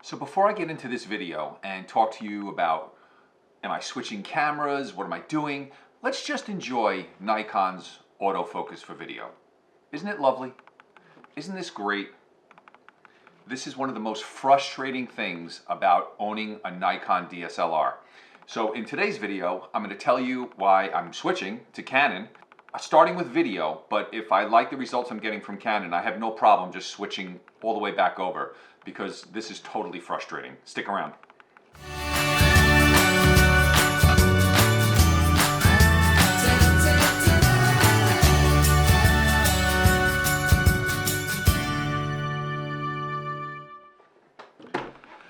So before I get into this video and talk to you about am I switching cameras, what am I doing, let's just enjoy Nikon's autofocus for video. Isn't it lovely? Isn't this great? This is one of the most frustrating things about owning a Nikon DSLR. So in today's video, I'm going to tell you why I'm switching to Canon, starting with video, but if I like the results I'm getting from Canon, I have no problem just switching all the way back over because this is totally frustrating. Stick around.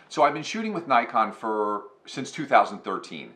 So I've been shooting with Nikon since 2013.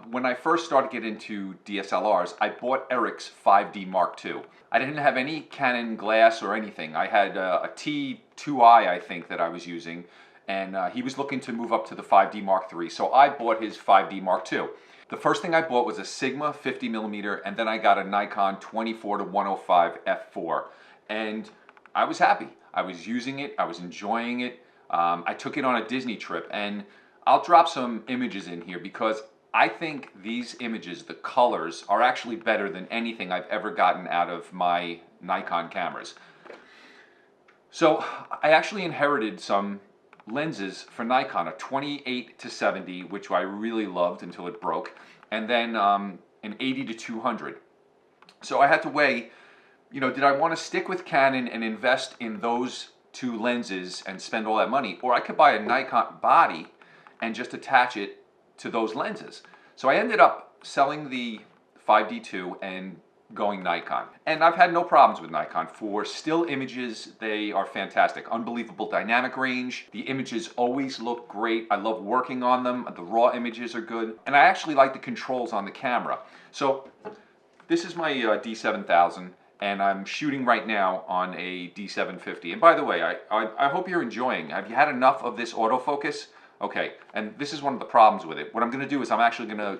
When I first started getting into DSLRs, I bought Eric's 5D Mark II. I didn't have any Canon glass or anything. I had a T2i, I think, that I was using, and he was looking to move up to the 5D Mark III, so I bought his 5D Mark II. The first thing I bought was a Sigma 50mm, and then I got a Nikon 24-105 f4, and I was happy. I was using it, I was enjoying it. I took it on a Disney trip, and I'll drop some images in here because I think these images, the colors, are actually better than anything I've ever gotten out of my Nikon cameras. So I actually inherited some lenses for Nikon, a 28-70, which I really loved until it broke, and then an 80-200. So I had to weigh, did I want to stick with Canon and invest in those two lenses and spend all that money, or I could buy a Nikon body and just attach it to those lenses. So I ended up selling the 5D2 and going Nikon. And I've had no problems with Nikon. For still images, they are fantastic. Unbelievable dynamic range. The images always look great. I love working on them. The raw images are good. And I actually like the controls on the camera. So this is my D7000. And I'm shooting right now on a D750. And by the way, I hope you're enjoying. Have you had enough of this autofocus? Okay, and this is one of the problems with it. What I'm going to do is I'm actually going to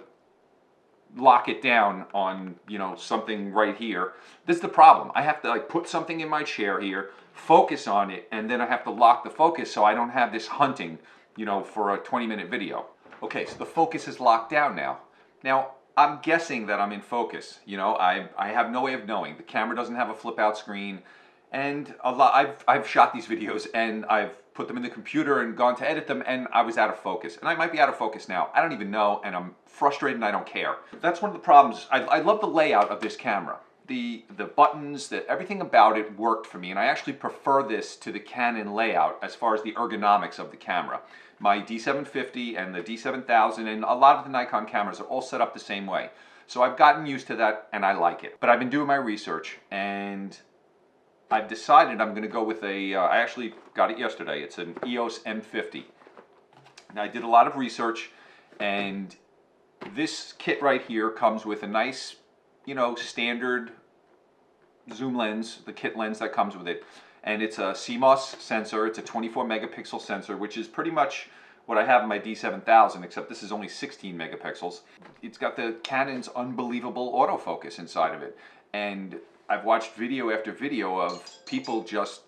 lock it down on, something right here. This is the problem. I have to put something in my chair here, focus on it, and then I have to lock the focus so I don't have this hunting, for a 20-minute video. Okay, so the focus is locked down now. Now, I'm guessing that I'm in focus. I have no way of knowing. The camera doesn't have a flip out screen, and I've shot these videos and I've put them in the computer and gone to edit them, and I was out of focus. And I might be out of focus now. I don't even know, and I'm frustrated and I don't care. That's one of the problems. I love the layout of this camera. The buttons, everything about it worked for me, and I actually prefer this to the Canon layout as far as the ergonomics of the camera. My D750 and the D7000 and a lot of the Nikon cameras are all set up the same way. So I've gotten used to that and I like it. But I've been doing my research and I've decided I'm going to go with I actually got it yesterday. It's an EOS M50. Now I did a lot of research, and this kit right here comes with a nice, standard zoom lens, the kit lens that comes with it. And it's a CMOS sensor. It's a 24 megapixel sensor, which is pretty much what I have in my D7000, except this is only 16 megapixels. It's got the Canon's unbelievable autofocus inside of it. And I've watched video after video of people just,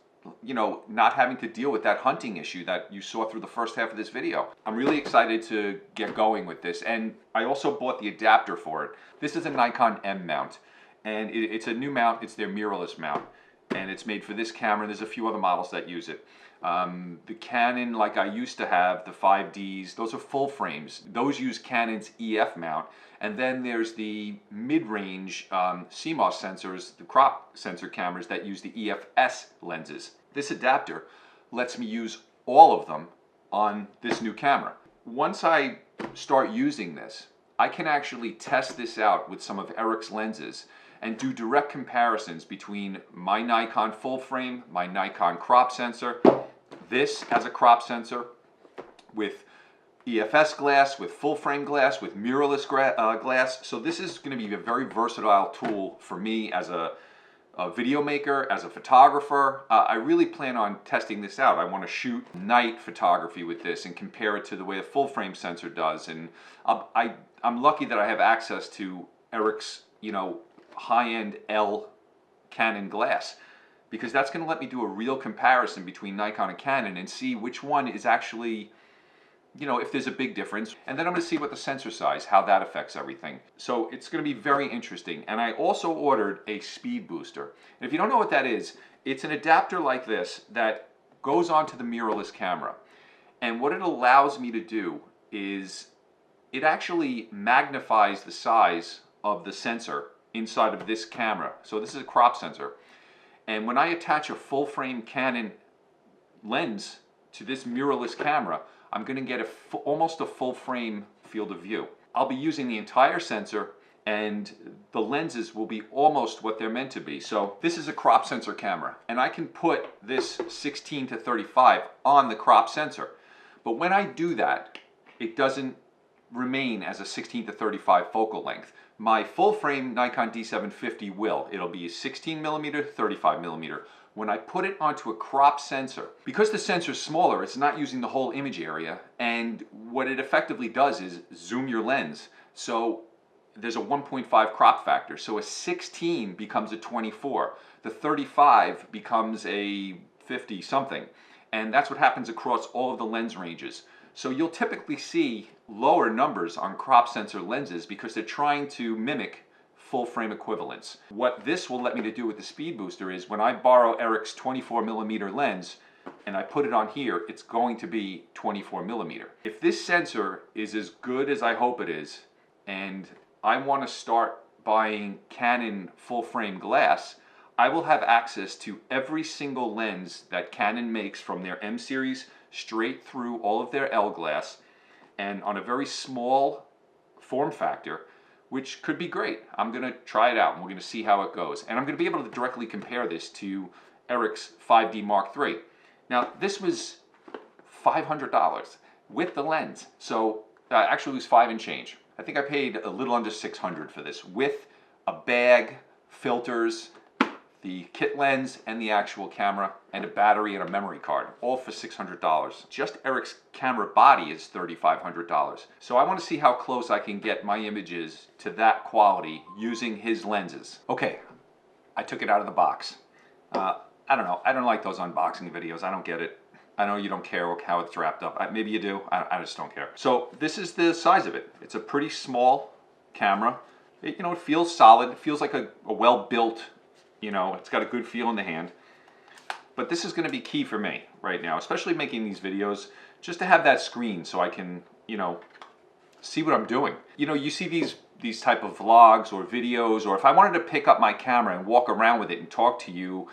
not having to deal with that hunting issue that you saw through the first half of this video. I'm really excited to get going with this. And I also bought the adapter for it. This is a Nikon M Mount. And it's a new mount. It's their mirrorless mount. And it's made for this camera. There's a few other models that use it. The Canon, like I used to have, the 5Ds, those are full frames. Those use Canon's EF mount. And then there's the mid-range CMOS sensors, the crop sensor cameras that use the EFS lenses. This adapter lets me use all of them on this new camera. Once I start using this, I can actually test this out with some of Eric's lenses and do direct comparisons between my Nikon full frame, my Nikon crop sensor. This has a crop sensor with EFS glass, with full frame glass, with mirrorless glass. So this is going to be a very versatile tool for me as a video maker, as a photographer. I really plan on testing this out. I want to shoot night photography with this and compare it to the way a full frame sensor does. And I'm lucky that I have access to Eric's, high-end L Canon glass. because that's going to let me do a real comparison between Nikon and Canon and see which one is actually, you know, if there's a big difference. And then I'm going to see what the sensor size, how that affects everything. So it's going to be very interesting. And I also ordered a speed booster. And if you don't know what that is, it's an adapter like this that goes onto the mirrorless camera. And what it allows me to do is it actually magnifies the size of the sensor inside of this camera. So this is a crop sensor. And when I attach a full frame Canon lens to this mirrorless camera, I'm going to get almost a full frame field of view. I'll be using the entire sensor and the lenses will be almost what they're meant to be. So this is a crop sensor camera and I can put this 16-35 on the crop sensor. But when I do that, it doesn't remain as a 16-35 focal length. My full frame Nikon D750 will. It'll be 16mm, 35mm. When I put it onto a crop sensor, because the sensor's smaller, it's not using the whole image area, and what it effectively does is zoom your lens. So there's a 1.5 crop factor, so a 16 becomes a 24. The 35 becomes a 50 something, and that's what happens across all of the lens ranges. So you'll typically see lower numbers on crop sensor lenses because they're trying to mimic full frame equivalence. What this will let me to do with the speed booster is when I borrow Eric's 24mm lens and I put it on here, it's going to be 24mm. If this sensor is as good as I hope it is, and I want to start buying Canon full frame glass, I will have access to every single lens that Canon makes from their M series straight through all of their L glass, and on a very small form factor, which could be great. I'm going to try it out and we're going to see how it goes. And I'm going to be able to directly compare this to Eric's 5D Mark III. Now this was $500 with the lens. So actually it was $5 and change. I think I paid a little under $600 for this with a bag, filters, the kit lens and the actual camera, and a battery and a memory card, all for $600. Just Eric's camera body is $3,500. So I want to see how close I can get my images to that quality using his lenses. Okay, I took it out of the box. I don't know, I don't like those unboxing videos, I don't get it. I know you don't care how it's wrapped up. Maybe you do, I just don't care. So this is the size of it. It's a pretty small camera. It feels solid, it feels like a well-built, it's got a good feel in the hand. But this is going to be key for me right now, especially making these videos, just to have that screen so I can, see what I'm doing. You see these type of vlogs or videos, or if I wanted to pick up my camera and walk around with it and talk to you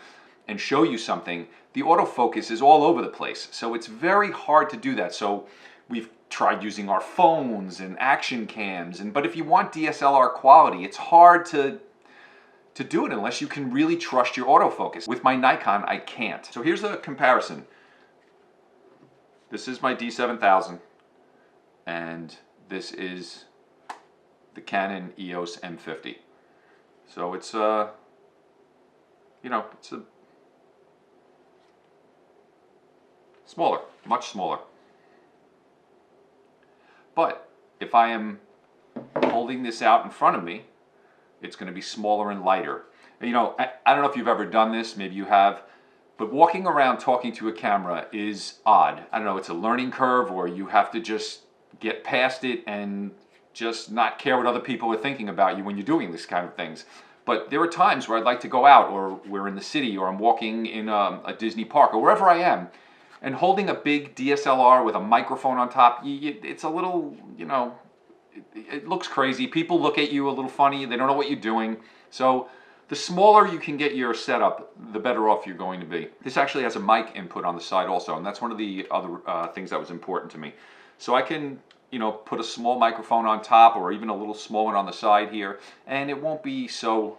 and show you something, the autofocus is all over the place. So it's very hard to do that. So we've tried using our phones and action cams, but if you want DSLR quality, it's hard to do it unless you can really trust your autofocus. With my Nikon, I can't. So here's a comparison. This is my D7000, and this is the Canon EOS M50. So it's it's a smaller, much smaller. But if I am holding this out in front of me, it's going to be smaller and lighter. I don't know if you've ever done this, maybe you have, but walking around talking to a camera is odd. I don't know, it's a learning curve, or you have to just get past it and just not care what other people are thinking about you when you're doing this kind of things. But there are times where I'd like to go out, or we're in the city, or I'm walking in a Disney park, or wherever I am, and holding a big DSLR with a microphone on top, it's a little, it looks crazy. People look at you a little funny. They don't know what you're doing. So the smaller you can get your setup, the better off you're going to be. This actually has a mic input on the side also, and that's one of the other things that was important to me. So I can, put a small microphone on top, or even a little small one on the side here, and it won't be so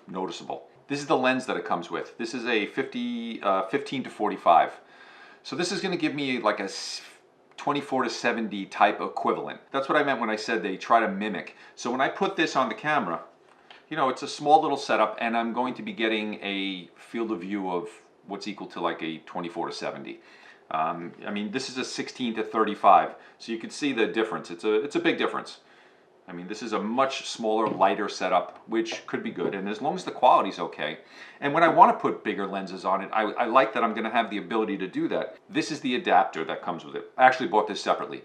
noticeable. This is the lens that it comes with. This is a 15-45. So this is going to give me like a 24-70 type equivalent. That's what I meant when I said they try to mimic. So when I put this on the camera, it's a small little setup, and I'm going to be getting a field of view of what's equal to like a 24-70. This is a 16-35, so you can see the difference. It's a big difference. I mean, this is a much smaller, lighter setup, which could be good, and as long as the quality's okay. And when I want to put bigger lenses on it, I like that I'm going to have the ability to do that. This is the adapter that comes with it. I actually bought this separately.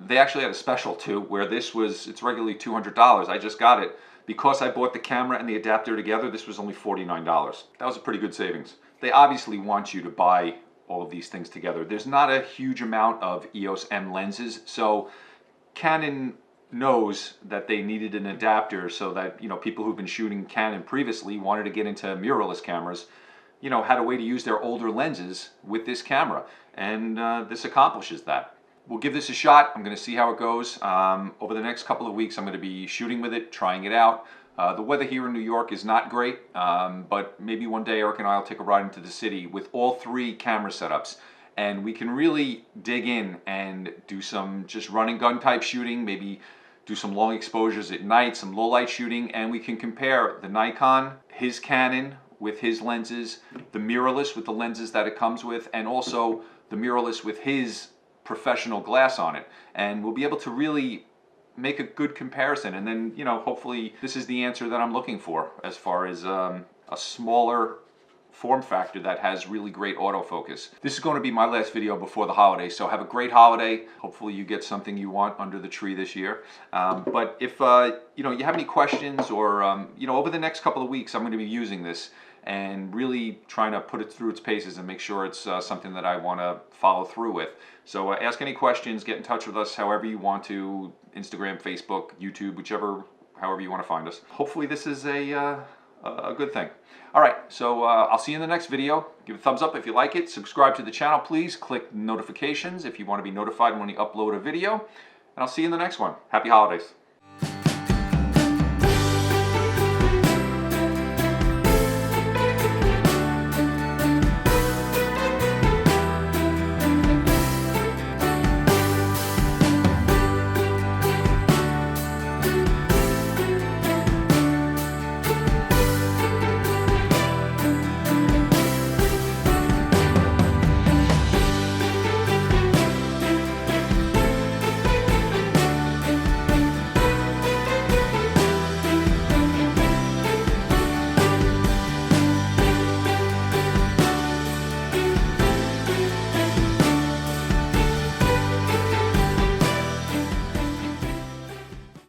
They actually had a special too, where it's regularly $200. I just got it because I bought the camera and the adapter together. This was only $49. That was a pretty good savings. They obviously want you to buy all of these things together. There's not a huge amount of EOS M lenses, so Canon knows that they needed an adapter so that, you know, people who've been shooting Canon previously wanted to get into mirrorless cameras, you know, had a way to use their older lenses with this camera, and this accomplishes that. We'll give this a shot. I'm going to see how it goes. Over the next couple of weeks, I'm going to be shooting with it, trying it out. The weather here in New York is not great, but maybe one day Eric and I will take a ride into the city with all 3 camera setups, and we can really dig in and do some just run and gun type shooting, maybe do some long exposures at night, some low light shooting, and we can compare the Nikon, his Canon with his lenses, the mirrorless with the lenses that it comes with, and also the mirrorless with his professional glass on it. And we'll be able to really make a good comparison, and then, you know, hopefully this is the answer that I'm looking for as far as a smaller form factor that has really great autofocus. This is going to be my last video before the holiday, so have a great holiday. Hopefully you get something you want under the tree this year. But if you know, you have any questions, or you know, over the next couple of weeks I'm going to be using this and really trying to put it through its paces and make sure it's something that I want to follow through with. So ask any questions, get in touch with us however you want to, Instagram, Facebook, YouTube, however you want to find us. Hopefully this is a good thing. All right, so I'll see you in the next video. Give a thumbs up if you like it. Subscribe to the channel, please. Click notifications if you want to be notified when we upload a video. And I'll see you in the next one. Happy holidays.